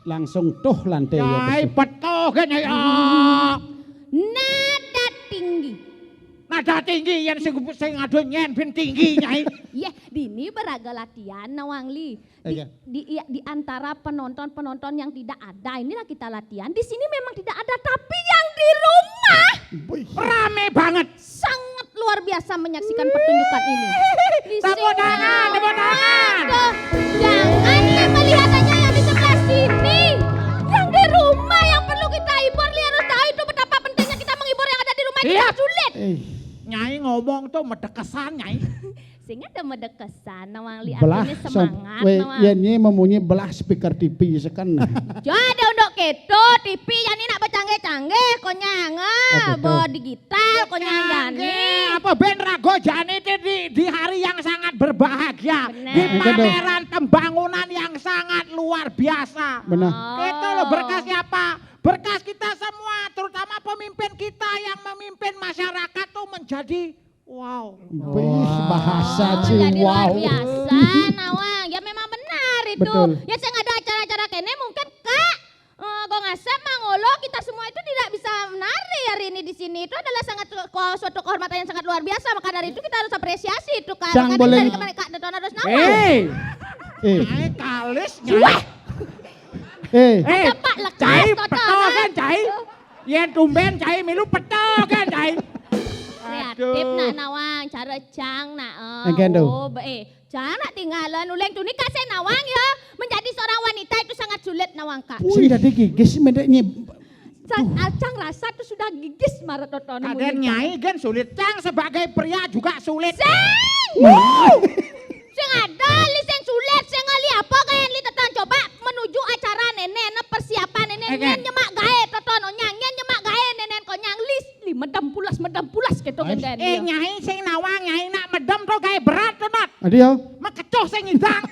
langsung tuh lantai. Nyai betul kan Nyai. Nada tinggi. Nada tinggi yang sing ado nyen ben tinggi Nyai. Ya, dini beraga latihan Nawangli. Di antara penonton-penonton yang tidak ada, inilah kita latihan. Di sini memang tidak ada, tapi yang di rumah Rame banget. sangat luar biasa menyaksikan pertunjukan ini. Tepuk tangan, tepuk tangan. Tuh, jangan melihat aja yang di sebelah sini. Yang di rumah yang perlu kita hibur, Li harus tahu itu betapa pentingnya kita menghibur yang ada di rumah ini. Iya. Tidak sulit. Nyai ngomong tuh medekesan Nyai. Sehingga ada medekesan Nawangli Belah artinya semangat Nawang. ya ini mempunyai belah speaker TV sekan. Jadi untuk keto TV yang ini nak bercanggih-canggih konyang digital konyang jani. Apa ben rago jani itu di hari yang sangat berbahagia. Benar. Di pameran pembangunan yang sangat luar biasa. Benar. Itu loh berkas siapa? Berkas kita semua, terutama pemimpin kita yang memimpin masyarakat tuh menjadi wow. Bahasa sih Jadi luar wow. biasa Nawang. Ya memang benar itu. Betul. Ya saya ada acara-acara kene mungkin Kak kok ngasep mangolo kita semua itu tidak bisa menari hari ini di sini. Itu adalah suatu kehormatan yang sangat luar biasa. Maka dari itu kita harus apresiasi itu Kak. Jangan Makanya boleh- dari kemarin Kak Daton harus Nawang. Nyai kalis Nyai. Ada Pak lekas Cai total, peto kan? kan Cai. Yen tumben Cai milu peto kan Cai. Kreatif nak Nawang, cara cang nak. Engken tu. Jangan nak tinggalan uleng tu ni kasih Nawang ya. Menjadi seorang wanita itu sangat sulit Nawang Kak. Sing jadi gigis mendeknya. Cang rasa tu sudah gigis marah totono. Kaden Nyai kan sulit. Cang sebagai pria juga sulit. Sing ada li sing sulit, sing ngali apa kaya li toton coba menuju acara nenek persiapan nenek nyen nyemak gae totono nyanyian nyemak gae nenek konyang lis li medam pulas gitu genden. Nyai sing Nawang Nyai nak medem tuh kayak berat tuh Not. Adi yo. Mekecoh sing ngidang.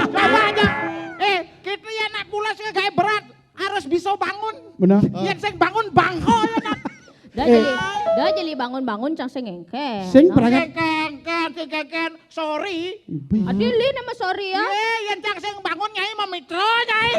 Coba aja. Kita ya nak pulas kayak berat harus bisa bangun. Benar. Yen sing bangun bangko ya Not. Dah jadi bangun-bangun cang sing engke. Sing perangkat. Keken, sorry. Adi li nama sorry ya. Yen cang sing bangun Nyai memitra Nyai.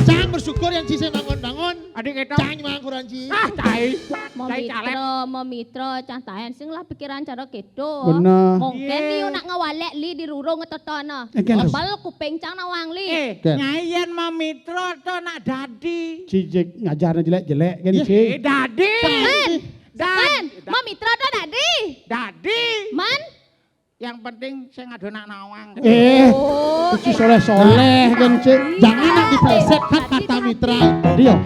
Jangan bersyukur yang Ci bangun-bangun. Adik kita. Jangan mangkuran Ci. Cai. Cai calek. Memitra cang tahan sing lah pikiran cara gitu. Benar. Mungkin li nak ngawalek li di rurung ngetotono. Engken tu. Bal kuping cang Nawang li. Nyai yen memitra tuh nak dadi. Cicik ngajarnya jelek-jelek kan Cik. Dadi. Kan, mau mitra tuh dadi. Dadi. Man. Yang penting saya ngadu nak Nawang. Cuci soleh-soleh kan Cik. Jangan nak diplesetkan kata mitra itu. Dia.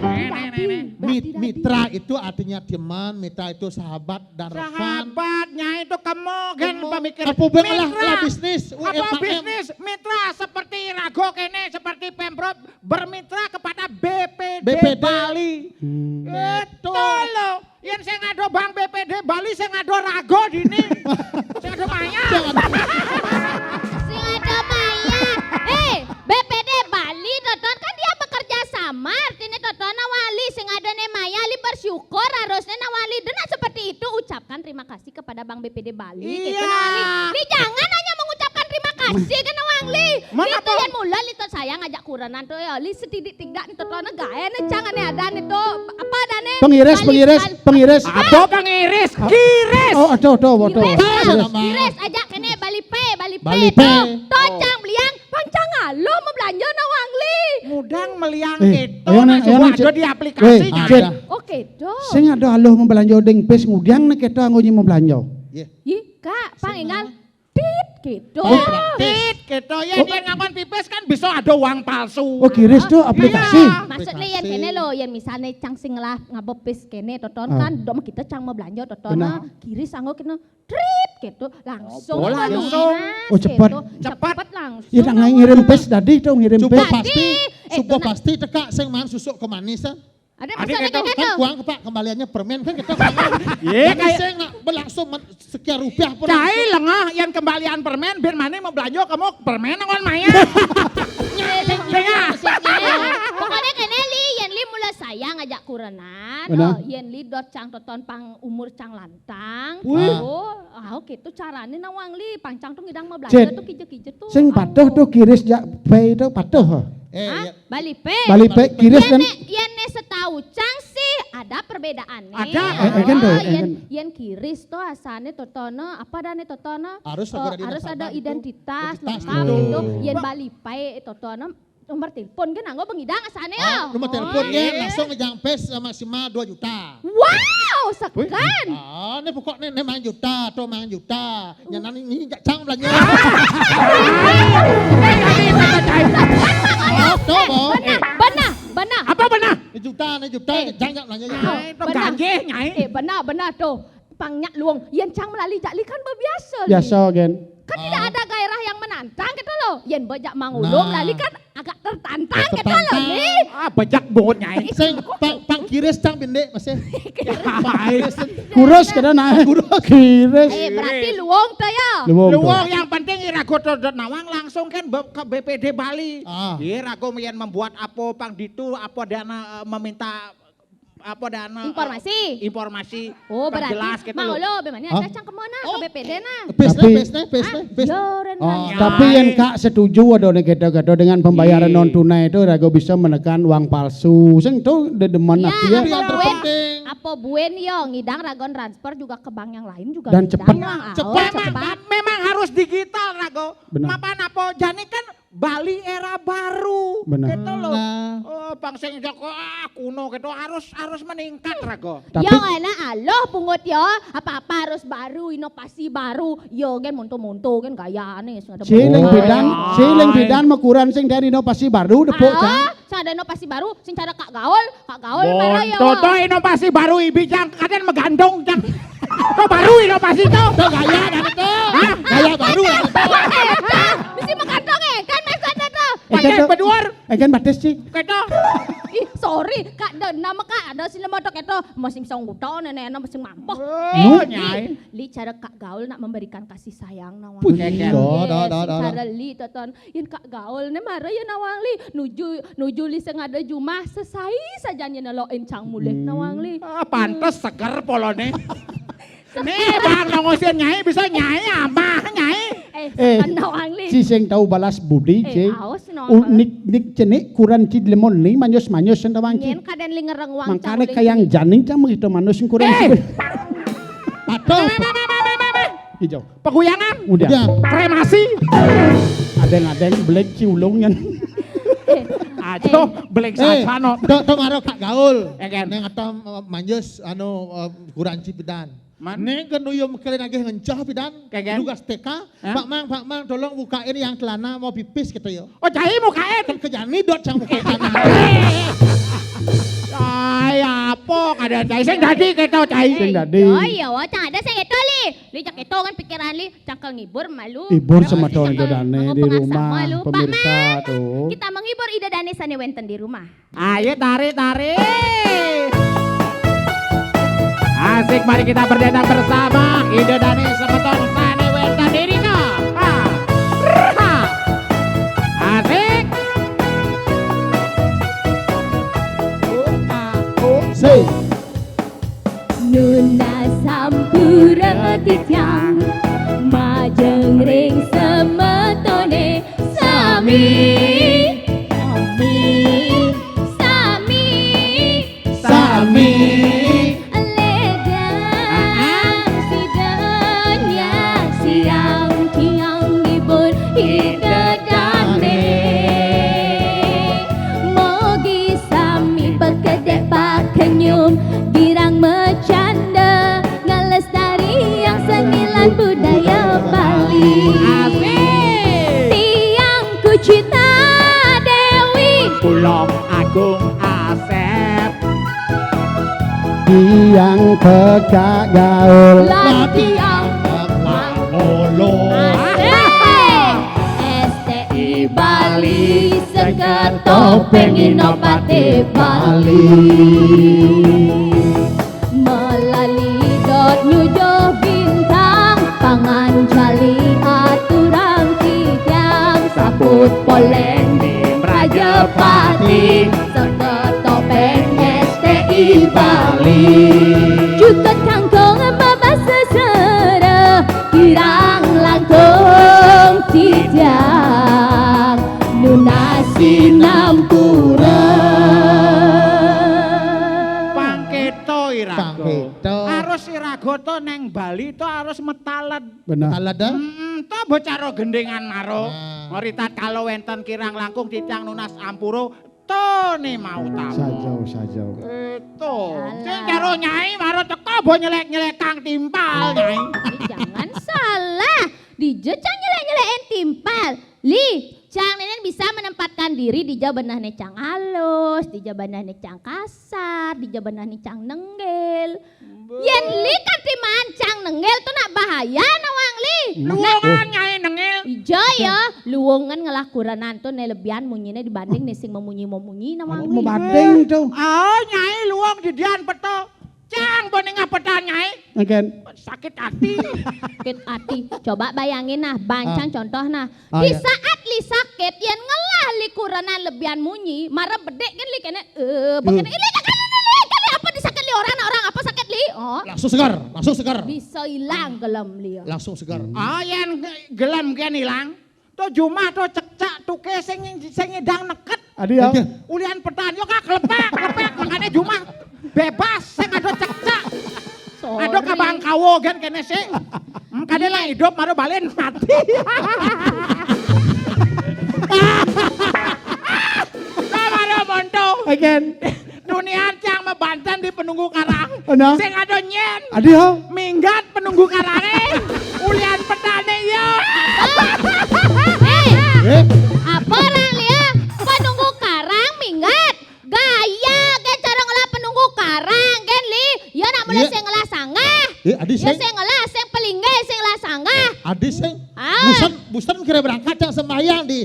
Mitra itu artinya teman, mitra itu sahabat dan rekan. Sahabatnya itu kamu kan pemikir. Apa lah bisnis? Apa bisnis? Mitra seperti Rago kene, seperti Pemprov bermitra kepada BPD Bali. Itu loh. Yang saya ngado Bang BPD Bali, saya ngado Rago dini. Saya ngado Maya. Sing ada Maya. BPD Bali Toton kan dia bekerja sama. Artinya Toton Nawali sing ada ne Maya li bersyukur harusnya Nawali dengar seperti itu ucapkan terima kasih kepada Bang BPD Bali. Gitu, Nawali. Li jangan hanya mengucapkan terima kasih ke Nawali. Li tuh yang mula li tuh saya ngajak kuranan tuh ya li setidak nih Toton gae ne jangan ada itu apa dane pengiris. Apa pengiris? Kiris. Oh, aduh. Kiris ajak kene Bali Bali P. Tocang beliang pancang alo mau belanja Nawang li. Mudang meliang itu. ayo Ada di aplikasi. Cik. Oke dong. Sing ada aloh mau belanja deng pes ngudiang nek kita ngoji mau belanja. Ih kak pangingal tit gitu. Tit gitu ya dia ngakon pipis kan bisa ada uang palsu. Oh kiris tuh aplikasi. Maksudnya yang kene lo, yang misalnya cang sing lah ngabepis kene toton kan, dom kita cang mau belanja toton kiri sanggo kena trit gitu langsung. Langsung. Oh cepat. Cepat langsung. Ya nak ngirim pes tadi tuh ngirim Coba pes. pasti teka sing man susuk kemanisan. Ada Adik masalah itu kayak Kan gitu. uang Pak kembaliannya permen kan kita Iya kayak sing nak berlangsung sekian rupiah pun. Cai lengah yang kembalian permen biar mana mau belanja kamu permen ngon Maya. Pokoknya kene li, yang li mula saya ngajak kurenan, Benar. yen lidot cang toton pang umur cang lantang. Wih. Gitu carane nawang li pancang tuh ngidang mau Cid. belajar tuh kije-kije tuh. Sing patuh tuh kiris jak pe itu patuh. Hah? Ya. Bali pe. Bali pe kiris kan. Yen setahu cang sih ada perbedaannya. Ada. Kan tuh, Yen kiris tuh asane totono apa dane totono? Harus Ada identitas Identitas lengkap itu. gitu. Yen Bali pe totono nomor telepon kan anggo pengidang asane ya. Nomor teleponnya langsung ngejang pes maksimal 2 juta. Wow, sekan. Ini pokoknya ini mang juta atau mang juta. Nyanan ini cang belanja. Tuh, Benar. Apa benar? ini juta, jangan belanja. Itu ganjeh nyai. Benar tuh. Pangnya luang, yen cang melalui jakli kan biasa. Biasa gen. Kan tidak ada gairah yang menantang gitu loh. Yen bejak mangulung Nah. lali kan agak tertantang gitu Tertantang. loh nih. Bejak bot nyai. Sing pang kiris cang pendek masih. Kurus kada naik. Kiris. Berarti luang tuh ya. Luwung yang penting irago dodot nawang langsung kan ke BPD Bali. Irago yen membuat apa pang ditu apa dana meminta apa dana informasi Oh berarti jelas gitu mau loh. lo bagaimana ada cang kemana ke BPD nah. Pes. Yoren Tapi yang kak setuju ada gado dengan pembayaran non tunai itu rago bisa menekan uang palsu. Sing itu dedeman Ya, dia. apa buen yo ngidang ragon transfer juga ke bank yang lain juga Dan ngidang, cepet. Wang. Cepat. Memang harus digital rago. Benar. Mapan apa jani kan Bali era baru. Benar. Gitu loh. Nah. Oh, Bang sing Joko kuno gitu harus meningkat rago. Tapi Yo enak aloh pungut yo, apa-apa harus baru, inovasi baru. Yo gen monto-monto gen gayane sing ada. siling bidan makuran sing dari inovasi baru depok kan. Ada inovasi baru sing cara Kak Gaul merah yo. Toto inovasi baru ibi jang kadang megandong jang. Kok baru inovasi to? Gaya dan itu. Gaya baru. Mesti megandong kan mesane to. Pakai beduar. Kan batas sih. Keto. Ih, sorry, Kak, nama Kak ada sila motor itu masih bisa ngutau nenek masih mampu. Oh, nyai. Li cara Kak Gaul nak memberikan kasih sayang nawang. Puh, Cara li toton, yang Kak Gaul ne marah ya nawang li nuju li sengada jumah sesai saja nalo encang mulih nawang li. Pantes seger polone. Nih bang nongosin nyai bisa nyai apa nyai? Nawang li. Si sing tahu balas budi ci. Awas nawang. Nik cenik kurang cid lemon ni manyos sendawang ci. Ngen kaden li ngereng wang cang. Makanya kayang janing cang begitu manus sing kurang sih. Patuh. Hijau. Peguyangan. Udah. Kremasi. Adeng belek ciulung yan. Aduh, belek sasano. Tok ngaro Kak Gaul. Eken. Neng atom manjus kurang cipidan. Man. Neng kan uyum kalian lagi ngencah pidan. Kegen. Lugas TK. Pak Mang tolong bukain yang celana mau pipis gitu yo. Oh cai mukain. Kan kejani dot cang buka celana. Ay apa kada cai sing dadi keto cai. Sing dadi. Oh iya, cang ada sing itu li. Li cak itu kan pikiran li cangkel ngibur malu. Ibur sama dong dane di Pengasah rumah malu. Pak pemirsa Mang, tuh. kita menghibur Ida Dani Sani Wenten di rumah. Ayo tarik. Asik, mari kita berdendang bersama Ida Dani Semeton Sani Wenten Dirika. Asik. Say. Nuna sampura titiang majeng ring semetone sami. Girang bercanda ngelestari yang senilan budaya Bali. Tiang Kucita Dewi Pulau Agung Asep. Tiang Kak Gaul. Latiang Mangolo. STI Bali Seket topeng inovatif Bali. Melalui dot nyujo bintang pangan jali aturan tiang saput poleng di Rajapati Seket topeng to neng Bali to harus metalet. Benar. Alada. To bocaro gendengan maro. Ah. Ngoritat kalau wenten kirang langkung titang nunas ampuro to ne mau tamu. Sajau. Itu. Alah. Sing karo Nyai maro teko bo nyelek-nyelek Kang Timpal Nyai. Jangan salah, Dijo cang nyelek-nyelekin timpal. Li, cang nenen bisa menempatkan diri di jabenah cang halus, di jabenah cang kasar, di jabenah cang nenggel. Yen li kan timan cang nenggel tuh nak bahaya nawang li. Luwungan Nyai nengil. Ijo ya, luwungan ngelakuran tuh ne lebihan munyine dibanding nih sing memunyi nawang li. Mau banding tuh. Oh Nyai luwung didian peto. Cang boning petan Nyai. Mungkin. Sakit hati. Sakit hati. Coba bayangin nah, bancang contoh nah. Ah, Di iya. saat li sakit, yang ngelah li kuranan lebihan munyi, marah bedek kan li kena begini ini kali apa disakit li orang apa sakit li? Oh, Langsung segar. bisa hilang gelem li. Langsung segar. Ah yen gelem kan ilang. To jumah to cekcak tuke sing ngedang neket. Adi ya. Ulian petan yo kak kelepek makanya jumah bebas sing ado cekcak. Sorry. Ado kabang kawo gen kene sih. Kade lah hidup maro balen mati. Maro monto. Again. Dunia cang mebanten di penunggu karang. Ana. Sing ado nyen. Adi ya. Minggat penunggu karange. Ulian petane yo. Eh, apa orang lia? Penunggu karang minggat. Gaya kan cara ngelah penunggu karang kan li. Ya nak mulai Iya. sing ngelah sanggah. Adi Ya sing ngelah sing pelingge sing ngelah sanggah. Adi sing Ah. busan kira berangkat cang sembahyang di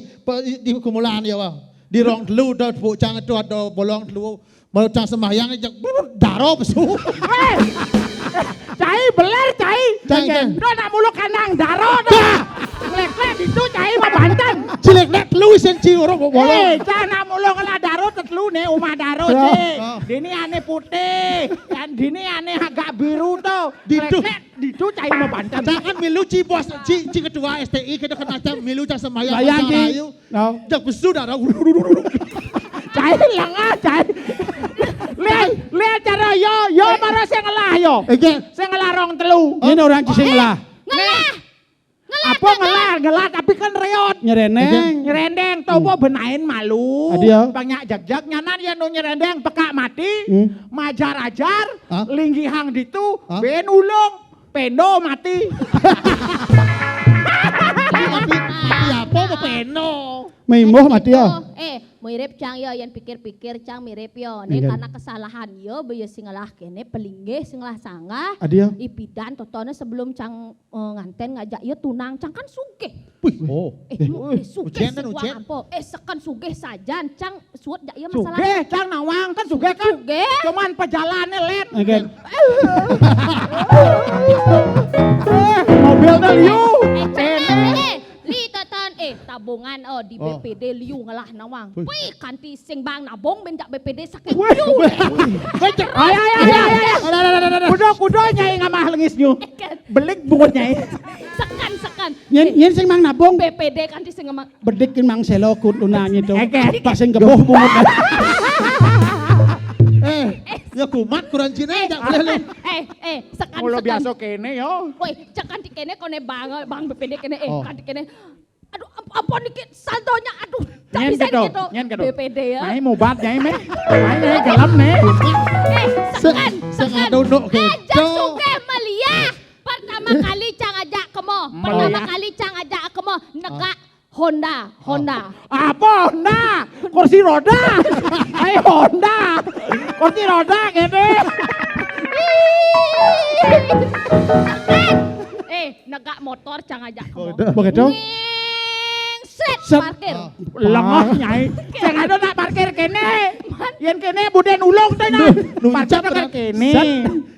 kumulaan ya wah. Di rong telu do bu cang itu ada bolong telu mau cang sembahyang aja daro pesu. Cai beler cai. Cai. Do nak mulu kanang daro do. Lek-lek itu cai mebanten. Cilek net lu sing ci orang bolong. Cai nak mulu kala daro tetelu ne umah daro Ya. sih. Oh. Dini ane putih. Dan dini ane agak biru tuh. Ditu. Lek-lek itu cai mebanten. Jangan milu ci bos ci ketua STI kita kan macam milu cang sembahyang. Bayang cang di. rayu. No. Jak pesu dah. Cai lengah cai. Lihat cara yo maro sing ngelah yo. Again. Sing ngelah rong telu. Ini orang cising lah. Ngelah. Apa ngelah tapi kan reot. Nyereneng. Nyerendeng tobo benain malu. Adi ya. Banyak jag-jag nyanan ya nu nyerendeng peka mati. Majar-ajar Hah? linggihang ditu Hah? ben ulung pendo mati. Tapi apa mau peno? Mimuh mati ya. Mirip cang yo yang pikir-pikir cang mirip yo. Nih Enggak. karena kesalahan yo beu sing ngalah kene pelingge sing ngalah sanggah. Adi ya. Ipidan totone sebelum cang nganten ngajak yo tunang cang kan sugih. Oh. Sugih ujian dan sing ujian. ampo. Sekan sugih sajan cang suut jak yo masalah. Sugih cang nawang kan sugih kan. Sugih. Cuman pejalannya let. Again. Mobil tuh liu. Li toton tabungan di Oh. BPD liu ngalah nawang. Wih kanti sing bang nabung benjak BPD sakit. Kudo nyai ngamah lengis nyu. Belik bungut nyai. Sekan. Yen sing mang nabung BPD kanti sing ngemang. bedik mang selo kudunang itu. Eke. Pas sing gebuh bungut. Ya kumat kurang Cina jak boleh lu. Sekan. Mulo biasa kene yo. Woi, cekan di kene kone bang BPD kene Oh. kan di kene. Aduh, ampun dikit saldonya aduh. Tak Nyen bisa gitu, gitu. nyen gitu. BPD ya. Nyai mau bat nyai meh. Nyai gelap nih. Sekan. Sengadonok Ajak gitu. suke melia. Pertama kali cang ajak kemo. Pertama kali cang ajak kemo. Negak Honda. Apa Honda? Kursi roda. Ayo Honda. Kursi roda gini. Negak motor cang ajak kemo. Begitu. Set Set. parkir. Lengah nyai. Sing ado nak parkir kene. Yen kene buden ulung teh nah. Parkir kan kene.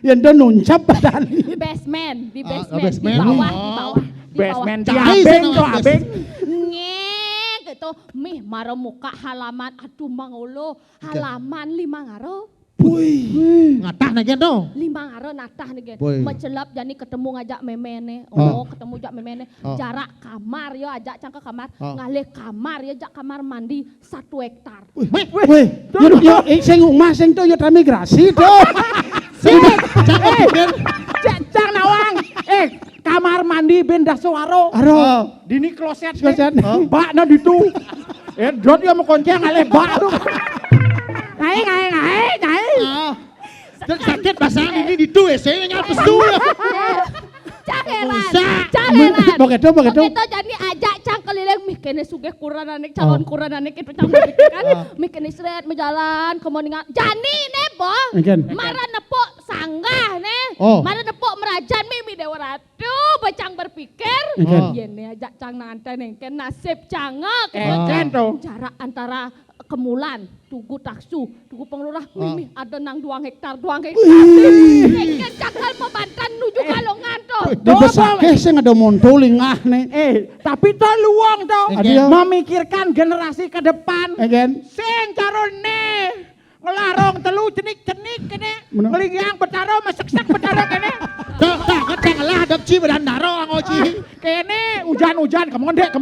Yen do nuncap badan. Basement, di Ah, basement, basement. di bawah, Oh. di bawah. Basement di Cai abeng sana, tuh abeng. Ngek gitu. Mih maro muka halaman aduh mangolo halaman 5 ngaro. Ngatah nanya dong. 5 ngaro natah nih gen. Boy. Mecelap jani ketemu ngajak memene. Ketemu jak memene. Oh. Jarak kamar yo ajak cang ke kamar. Oh. Ngalih kamar ya jak kamar mandi 1 hektar. Weh, yo sing omah sing to yo transmigrasi to. Jangan pikir. Cang kamar mandi benda suaro. Aro. Dini kloset. Kloset. Bak na ditu. Drone dia mau konceng ale bak tuh. Ngai. Sakit pasang ini di tu saya nyapes tu. Cangeran. Begitu. Begitu jadi ajak cang keliling mih kene sugih kurananik calon kurananik itu cang berpikiran mih kene seret menjalan kemoningan jani ne bo Ikan. marah nepuk sanggah ne marah nepuk merajan mimi dewa ratu bacang berpikir Ikan. yen ajak cang nanti nengken nasib cangak Ken tuh. jarak antara Kemulan, Tugu Taksu, Tugu Pengelurah, mimi ada nang 2 hektar. Nengken cakal Pebantan nuju Kalongan tuh. Di besake sing ada monto lingah nih. Tapi to luang to. Adio. Memikirkan generasi ke depan. Egen. Sing carone ngelarong telu cenik-cenik kene. Mana? Ngelingyang betaro mesek-sek betaro kene. Tak keceng lah adap ci bedan daro angoci. Kene hujan-hujan kemondek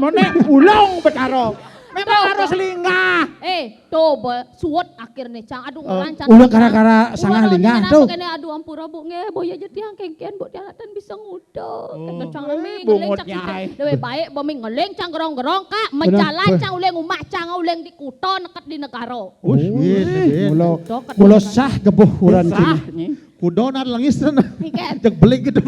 ulung betaro. Memang harus lingah. Tuh suwot akhirnya cang aduh rancang. Ulah kara-kara sangah lingah tuh. Kene aduh ampura bu nge boya jadi yang kengken bu dianatan bisa ngudok. Kata cang mi bungut ngeleng cang nyai. dewe baik bomi ngeleng cang gerong-gerong kak menjalan cang uleng umah cang uleng di kuto neket di negara. Mulo sah gebuh uran Sah kini. nyi. Kudona langis na. Ikan. Cek belik gitu.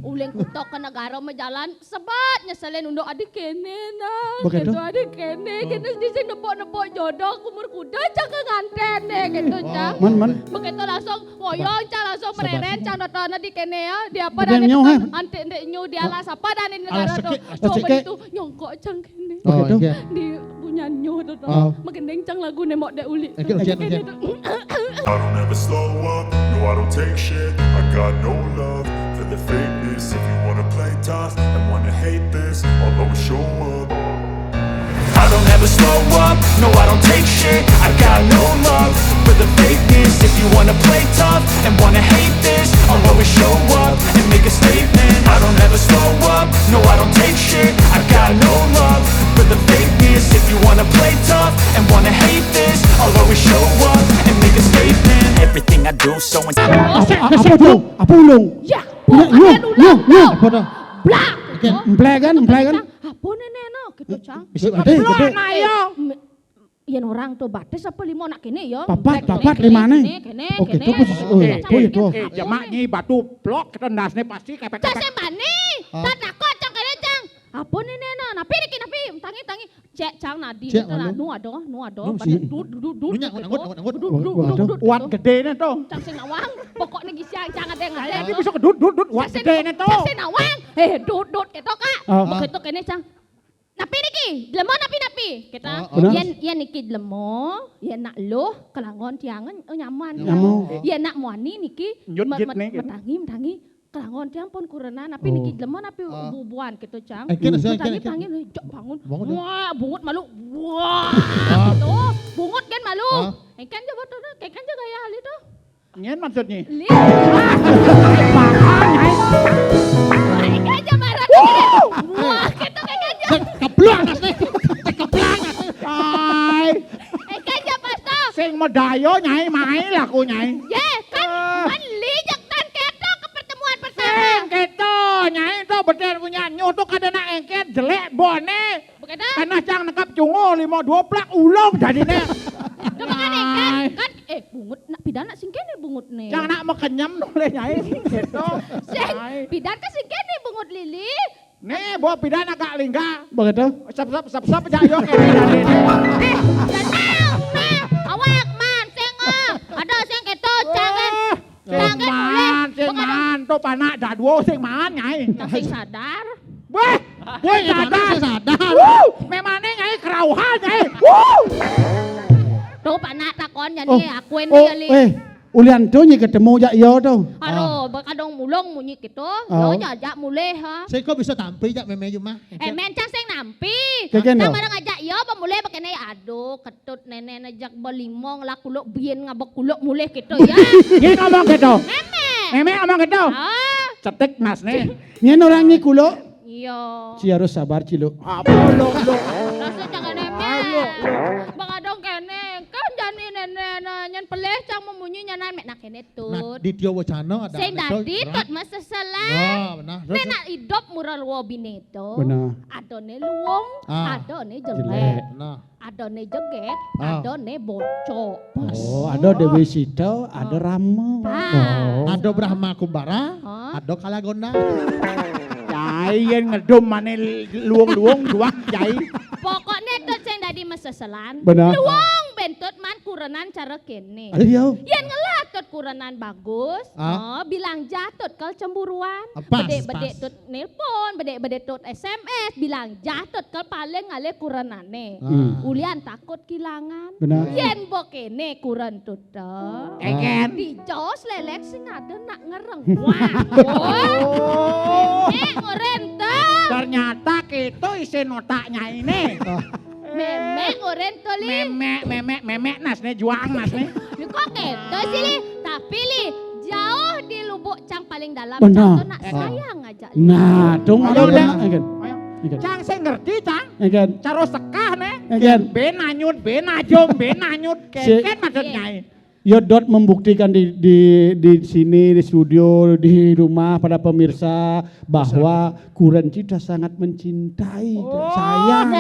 Uleng kuto ke negara menjalan sebat nyeselin untuk adik kene nah. Begitu? Gitu adik kene di sini nepok-nepok jodoh kumur kuda cang ke nganten deh gitu cang. Man. Begitu langsung woyong cang langsung mereren cang nonton di kene ya di apa Bukan dan nyoh, itu he? anti nyu di alas apa dan di negara Alas tuh seke, coba seke. itu nyongkok cang kene Begitu? di punya nyu tuh Oh. makin cang lagu nemok dek uli Ujian. I don't ever slow up, no I don't take shit. I got no love for the fakeness. If you wanna play tough and wanna hate this, I'll always show up. I don't ever slow up, no I don't take shit. I got no love for the fakeness. If you wanna play tough and wanna hate this, I'll always show up and make a statement. I don't ever slow up, no I don't take shit. I got no love for the fakeness. If you wanna play tough and wanna hate this, I'll always show up and make a statement. Everything I do so Apa tuh? Apa ulung? ya Nyu. Apa dah? blak Emplegan. apa nenek no gitu cang Bisa Belum gede. ayo. Yen orang tuh batis apa lima nak kene ya. Papat di mana? Kene. Oke, itu posisi itu. Jamak nyi batu blok ketendasnya pasti Cak kepek-kepek. sembani. Tak takut cang kene cang. Apa nenek no? Napi tangi. Cek cang nadi. Cek, Nu ado. si- Duduk. Nyak. Uat gede nih tuh. Cang sing nawang. Pokoknya gisiang cang ada yang Ini ada. bisa kedut uat gede nih tuh. Cang sing nawang. Duduk gitu kak. Begitu kene cang. Napi niki, lemo napi. Kita Benar. yen niki lemo, yen nak loh kelangon tiangan nyaman. Nyaman. Yen nak muani niki Nyut git nih, gitu. metangi kelangon tiang pun kurena napi niki lemo napi bubuan gitu cang. Eken, Metangi jok bangun. Bangun, Wah, bungut malu. Wah. Gitu. Bungut kan malu. Ikan jaga tuh, ikan jaga ya hal itu. Nyen maksudnya. Li. Makan nyai. Ikan jaga marah. Wah, gitu ikan jaga. Keblak asli. Keblak. Ay, Ikan jaga pasto. sing medayo nyai mai laku nyai. Ye, kan lijak tan keto ke pertemuan pertama. Sing keto nyai itu bener punya nyuh tuh kadang engket jelek bone. Begitu? Karena cang nekap cungo 5 plak ulung jadinya. Coba kan kan bungut nak pidana sing kene bungut nih. Cang nak mekenyem noleh nyai gitu. Sing Nyai. pidan ka sing kene bungut lili. Nih bawa pidana agak lingga. Begitu? Sap jayo kene dari. Awak man sing ada sing keto jangan jangan Sing man tuh panak dadwo sing man nyai. sing sadar. Weh, weh sadar. Memangnya nyai kerauhan nyai. Tuh panak takon jadi aku ini ali. Ulian tuh nyi ketemu jak yo tuh. Aduh, bakadong mulong munyi gitu. Oh. Yo jajak mulai ha. Saya kok bisa tampil jak meme cuma. Mencang sing nampi. Keken Cang dong. bareng ajak yo mulai pakene aduh ketut nenek najak belimong lah kuluk bien ngabok kuluk mulai gitu ya. Dia ngomong gitu. Meme. Meme ngomong gitu. Ah, Cetek mas nih. Nyen orang nyi kulo. iya. Si harus sabar cilo. Apa lo? Rasa jangan neme. Bakadong kene kan jani nenek nyen peleh cang munyu nyanan mek nak kene Nah, tut. di Tio Wacana ada. Sing dadi tut masa salah. Oh, benar. Nek nak hidup murah luwo bineto. Benar. Adone luwung, Ah. adone Jelek. jelek. Nah, Adone jeget, Ah. adone bocok. Oh, ada Dewi Sita, ada Rama. Ah. ada Brahma Kumbara, Hah? ada Kalagonda. Jai yang ngedum mana luang-luang duak jai. Pokoknya tut sing dadi meseselan. Benar. Luwung bentut man kurenan cara kene. Ayo. Yen ngelatut kurenan bagus, Ah. bilang jatut kal cemburuan. Pas, Bedek-bedek pas. tut nelpon, bedek-bedek tut SMS, bilang jatut kal paling ngale kurenane. Ulian takut kehilangan. Benar. Yen bokene kuren tut dah. Eken. Di jos lelek sing ada nak ngereng. Wah. Oh. Ngoren tut. Ternyata kita isi notaknya ini. Memek ngoren tut li. Memek nas nih juang nas nih. Lu kok gitu sih li? Tapi li jauh di lubuk cang paling dalam Benar. cang nak sayang aja. Li. Nah, dong Ayo, ada Dek. kan? Ikan. Ayo. Ikan. Cang saya ngerti cang. Ikan. Caro sekah nih. Eken. Benanyut, benajong, benanyut. Keken maksudnya. Yodot membuktikan di sini, di studio, di rumah pada pemirsa bahwa Kuren Cita sangat mencintai dan sayang.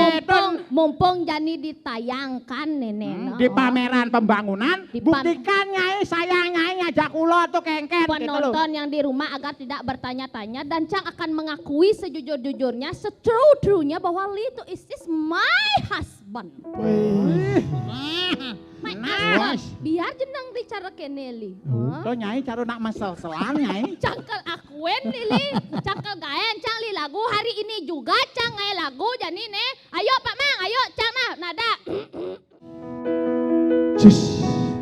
Mumpung Jani ditayangkan nenek. Di pameran pembangunan, Di pam- buktikan nyai sayang nyai ngajak ulo tuh kengken gitu loh. Penonton yang di rumah agar tidak bertanya-tanya dan Cang akan mengakui sejujur-jujurnya, setrue-truenya bahwa Li itu is my husband. My husband. Biar jenang bicara kene Li. Hah? Tuh nyai caro nak mesel-selan nyai. Cangkel akuen nih Li, cangkel gaen Cang Li lagu hari ini juga Cang ngai lagu jadi nih. Ayo Pak Mang, ayo Cang nah nada. Cis.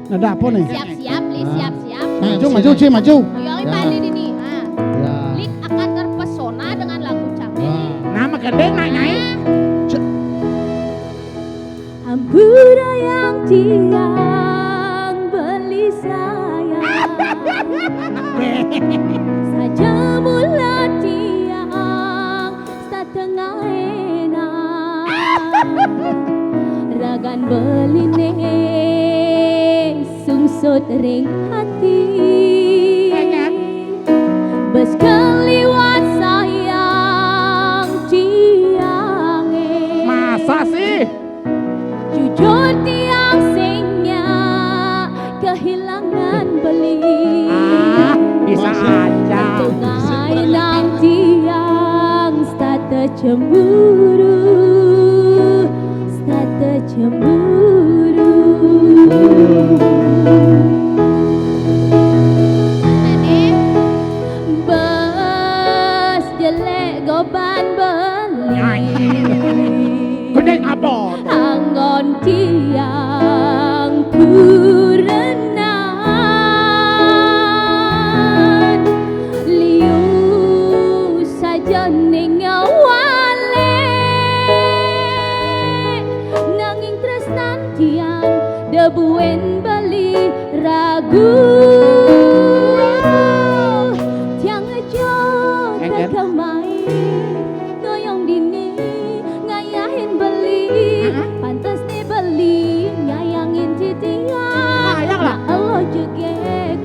Nada apa nih? Siap-siap Li, siap-siap. Maju, maju, Ci, maju. Ayo ini balik ini. Ah. Ya. Li akan terpesona dengan lagu Cang Li. Nama gede nak nyai. Hampura yang tiang beli sayang saja mula tiang setengah enak ragan beline sungsut ring hati bes keliwat sayang tiange Masa sih? jujur tiang singnya kehilangan beli Bisa aja. tungai nang tiang stata cemburu stata cemburu bes jelek goban beli Gede apa? anggon tiang kurenan liu saja ning awale nanging tresnan tiang debuen beli ragu tiang aja Eken. terkemai ngoyong dini ngayahin beli pantas nih beli nyayangin titian Sayang lah. nah Allah juga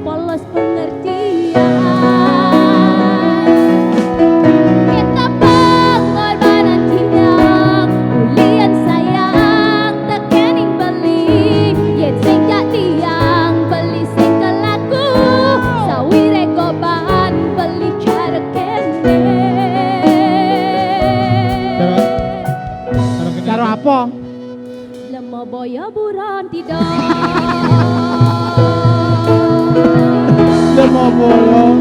polos pengertian kita pengorbanan tiang ulian sayang tekening beli yen sing jak tiang beli sing kelaku sawire goban beli cara kene Caro apa? Lemo boyo buron tidak Demo bolong.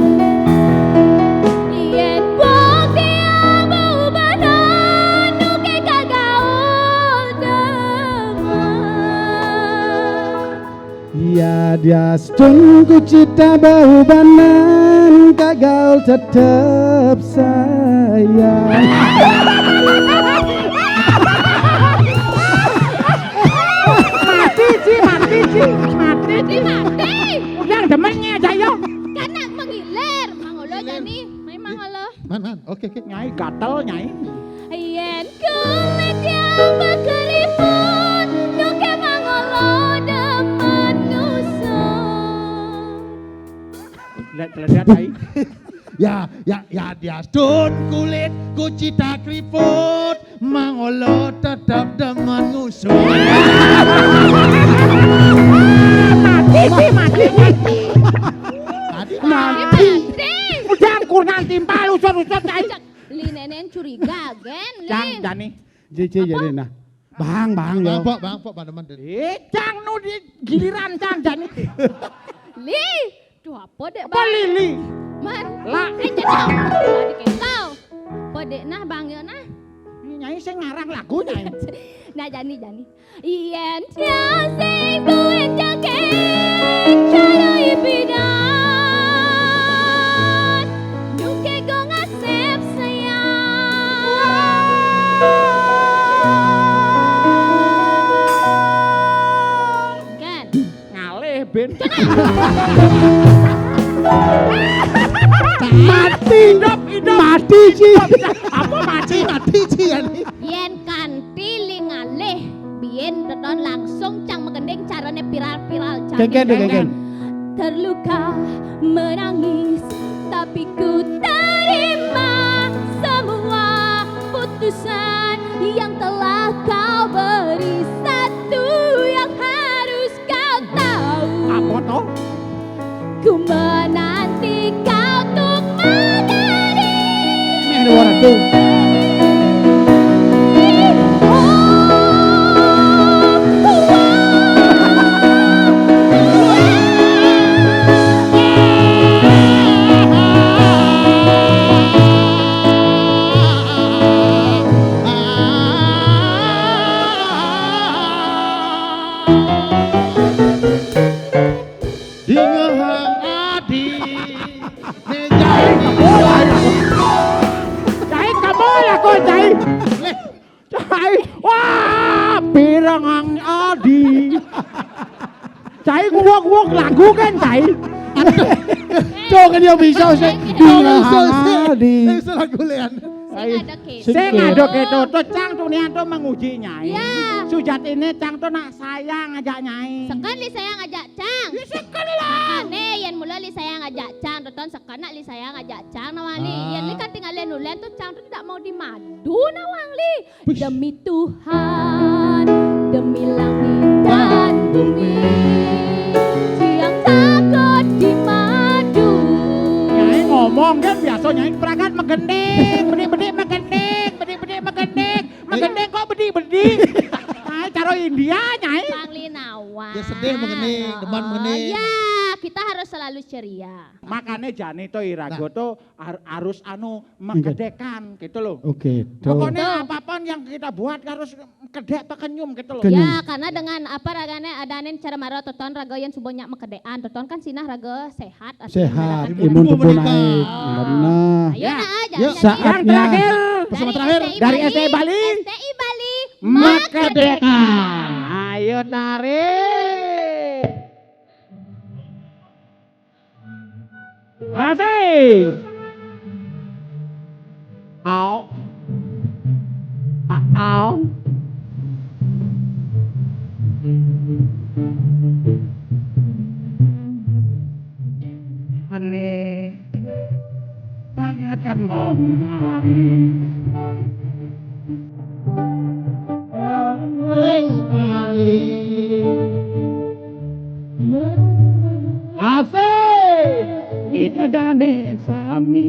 yen wong tiang mau banan nuke kagaul teman Ya dia tunggu cita bau banan gagal tetap sayang. Mati Ci, mati Ci, mati. mati Udah demennya aja yo. karena mengiler mangolo jani main mangolo Man. Oke. Nyai gatel nyai. yen kulit yang berkeliput nuke mangolo demen nusun Bledak cai. Ya dia stun kulit ku cita keriput mangolo tetap demen ngusut. Mati. Mati. Udah angkur nanti timpal usut cai. Li nenen curiga gen li. Jani. Cici jadi nah. Bang ya. Bang, Pok pandeman. Cang nu di giliran Cang Jani. Li. Duh apa dek Apa bang? Lili? Man. Lah. Jangan. Lagi kentau. Pode nah bang ya nah. Nyai sing ngarang lagu nyai. Nah Jani. Yen tiase kuen jake cara ibidan. Nuke go ngasep sayang. Kan? Ngalih ben. Mati. Hidup. Mati sih. Apa mati? Mati sih yani. Yen kanti lingalih bien teton langsung cang mengending carane viral Keken. terluka menangis tapi ku terima semua putusan yang telah kau beri. Satu yang harus kau tahu, Apa toh? ku menanti kau untuk menjadi Ini orang tuh. Dingehang adi Cai kamu lah kau cai. Cai. Wah, pirangang adi. Cai nguwak lagu kan cai. Coba kan dia bisa sih. Di. Salah gulean. sing ada kene. Sing ada keto to Cang tuh nian tuh menguji nyai. Ya. Sujat ini Cang tuh nak sayang ngajak nyai. Sekali saya ngajak Cang. Ya sekali lah. Ane yen mula li saya ngajak Cang, toton sekana li saya ngajak Cang nawali. Yen li kan tinggal nulen tuh Cang tuh tidak mau dimadu nawang li. Demi Tuhan, demi langit dan bumi, yang takut dimadu. Nyai ngomong kan biasa nyai perangkat megending, megending kok bedi. Nah, cara India nyai. Bang li nawang. Dia sedih mengening, deman mengening. Ya, kita harus selalu ceria. Makanya Jani tuh Irago tuh harus menggedekan gitu loh. Oke, tuh. Pokoknya apapun yang kita buat harus kedek pekenyum gitu loh. Kenyum. Ya, karena dengan apa ragane adanin cara maro toton raga yang subonya mekedean. Toton kan sinah raga sehat. Sehat, Asli imun tubuh menikah. naik. Benar. Ayo Ya. nah, Yuk, jangan saatnya. Yang terakhir Pesan terakhir dari STI Bali. STI Bali. Mekedekan. Ayo tarik. Asik. Au. Au. Aneh. Tanyakan Asik. Itu dane sami.